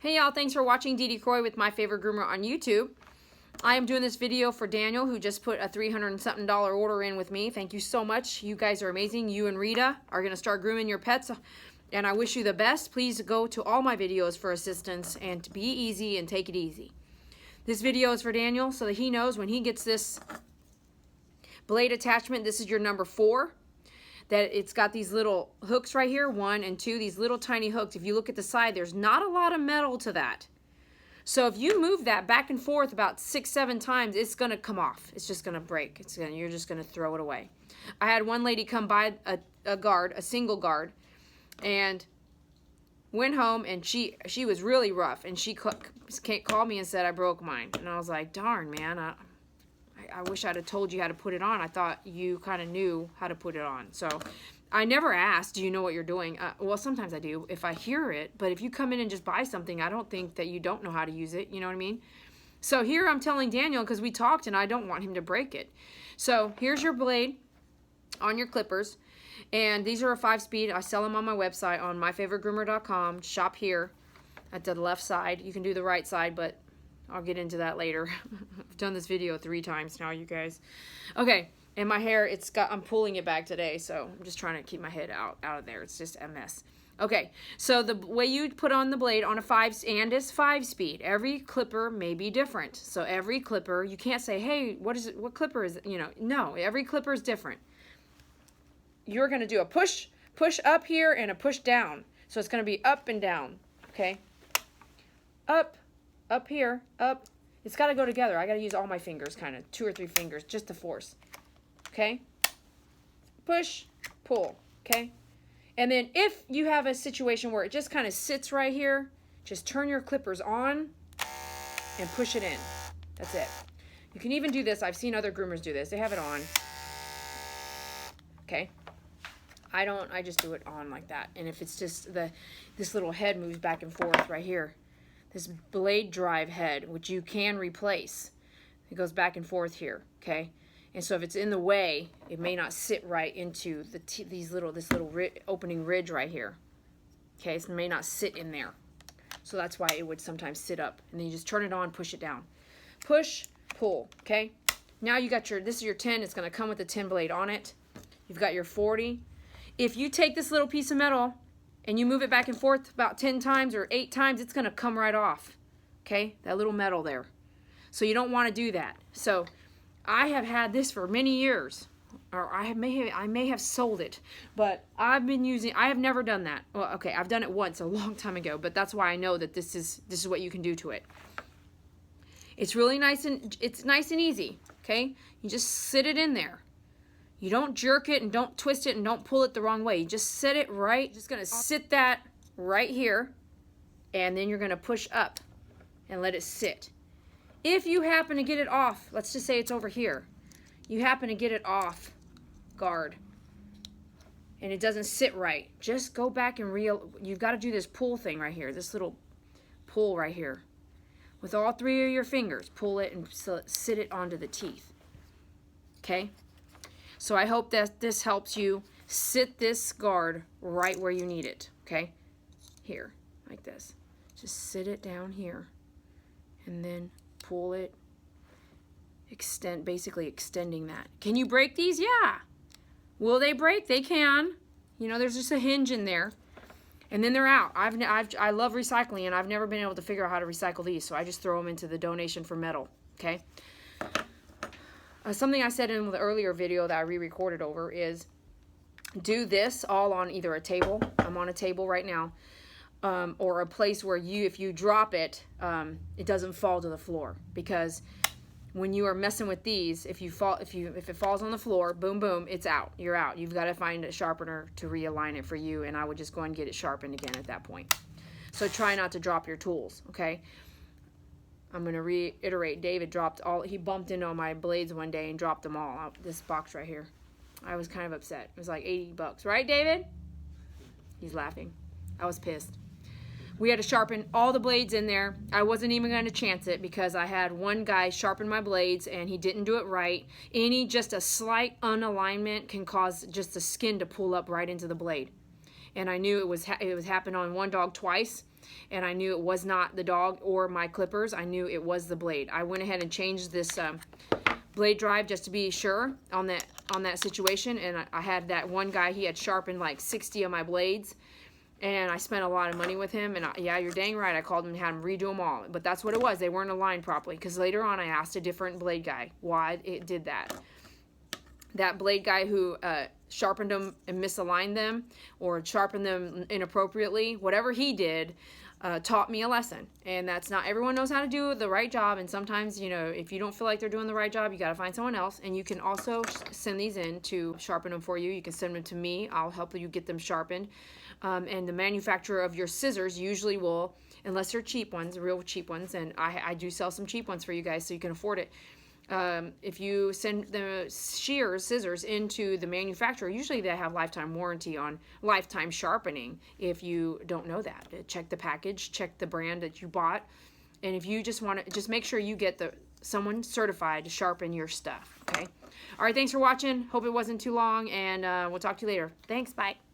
Hey y'all, thanks for watching Dee Dee Croy with My Favorite Groomer on YouTube. I am doing this video for Daniel, who just put a $300 and something order in with me. Thank you so much. You guys are amazing. You and Rita are going to start grooming your pets, and I wish you the best. Please go to all my videos for assistance and be easy and take it easy. This video is for Daniel so that he knows when he gets this blade attachment, this is your number 4. That it's got these little hooks right here, 1 and 2, these little tiny hooks. If you look at the side, there's not a lot of metal to that. So if you move that back and forth about 6-7 times, it's gonna come off. It's just gonna break. You're just gonna throw it away. I had one lady come buy a single guard, and went home, and she was really rough, and she called me and said, I broke mine. And I was like, darn, man, I wish I'd have told you how to put it on. I thought you kind of knew how to put it on. So I never asked, do you know what you're doing? Well, sometimes I do if I hear it. But if you come in and just buy something, I don't think that you don't know how to use it. You know what I mean? So here I'm telling Daniel, because we talked and I don't want him to break it. So here's your blade on your clippers. And these are a 5-speed. I sell them on my website on myfavoritegroomer.com. Shop here at the left side. You can do the right side, but I'll get into that later. I've done this video 3 times now, you guys. Okay, and my hair, I'm pulling it back today, so I'm just trying to keep my head out of there. It's just a mess. Okay, so the way you put on the blade on a 5-speed, every clipper may be different. So every clipper, you can't say, hey, what clipper is it? You know, no, every clipper is different. You're gonna do a push up here and a push down. So it's gonna be up and down, okay? Up here, up. It's got to go together. I got to use all my fingers, kind of 2 or 3 fingers, just to force. Okay? Push, pull. Okay? And then if you have a situation where it just kind of sits right here, just turn your clippers on and push it in. That's it. You can even do this. I've seen other groomers do this. They have it on. Okay? I don't. I just do it on like that. And if it's just this little head moves back and forth right here, this blade drive head, which you can replace. It goes back and forth here, okay? And so if it's in the way, it may not sit right into this little opening ridge right here. Okay, so it may not sit in there. So that's why it would sometimes sit up. And then you just turn it on, push it down. Push, pull, okay? Now you got this is your 10. It's gonna come with the 10 blade on it. You've got your 40. If you take this little piece of metal and you move it back and forth about 10 times or 8 times, it's going to come right off, okay? That little metal there. So you don't want to do that. So I have had this for many years, or I may have sold it, but I have never done that. Well, okay, I've done it once a long time ago, but that's why I know that this is what you can do to it. It's really nice and easy, okay? You just sit it in there. You don't jerk it and don't twist it and don't pull it the wrong way. You just sit it right. Just going to sit that right here, and then you're going to push up and let it sit. If you happen to get it off, let's just say it's over here. You happen to get it off guard and it doesn't sit right. Just go back and you've got to do this pull thing right here, this little pull right here. With all 3 of your fingers, pull it and sit it onto the teeth. Okay? So I hope that this helps you sit this guard right where you need it, okay? Here, like this. Just sit it down here and then pull it, basically extending that. Can you break these? Yeah. Will they break? They can. You know, there's just a hinge in there. And then they're out. I love recycling, and I've never been able to figure out how to recycle these, so I just throw them into the donation for metal, okay? Something I said in the earlier video that I re-recorded over is do this all on either a table. I'm on a table right now, or a place where if you drop it, it doesn't fall to the floor. Because when you are messing with these, if it falls on the floor, boom, boom, it's out. You're out. You've got to find a sharpener to realign it for you, and I would just go and get it sharpened again at that point. So try not to drop your tools, okay? I'm going to reiterate, David he bumped into my blades one day and dropped them all out this box right here. I was kind of upset. It was like $80, right, David? He's laughing. I was pissed. We had to sharpen all the blades in there. I wasn't even going to chance it because I had one guy sharpen my blades and he didn't do it right. Just a slight unalignment can cause just the skin to pull up right into the blade. And I knew it was happened on one dog twice. and I knew it was not the dog or my clippers. I knew it was the blade. I went ahead and changed this blade drive just to be sure on that situation, and I had that one guy, he had sharpened like 60 of my blades, and I spent a lot of money with him, and yeah, you're dang right, I called him and had him redo them all. But that's what it was. They weren't aligned properly, because later on I asked a different blade guy why it did that. That blade guy who sharpened them and misaligned them, or sharpened them inappropriately, whatever he did, taught me a lesson. And that's not everyone knows how to do the right job, and sometimes, you know, if you don't feel like they're doing the right job, you got to find someone else. And you can also send these in to sharpen them for you. You can send them to me. I'll help you get them sharpened. And the manufacturer of your scissors usually will, unless they're cheap ones, real cheap ones, and I do sell some cheap ones for you guys so you can afford it. If you send the shears, scissors, into the manufacturer, usually they have lifetime warranty on lifetime sharpening. If you don't know that, check the package, check the brand that you bought, and if you just want to, just make sure you get someone certified to sharpen your stuff. Okay. All right. Thanks for watching. Hope it wasn't too long, and we'll talk to you later. Thanks. Bye.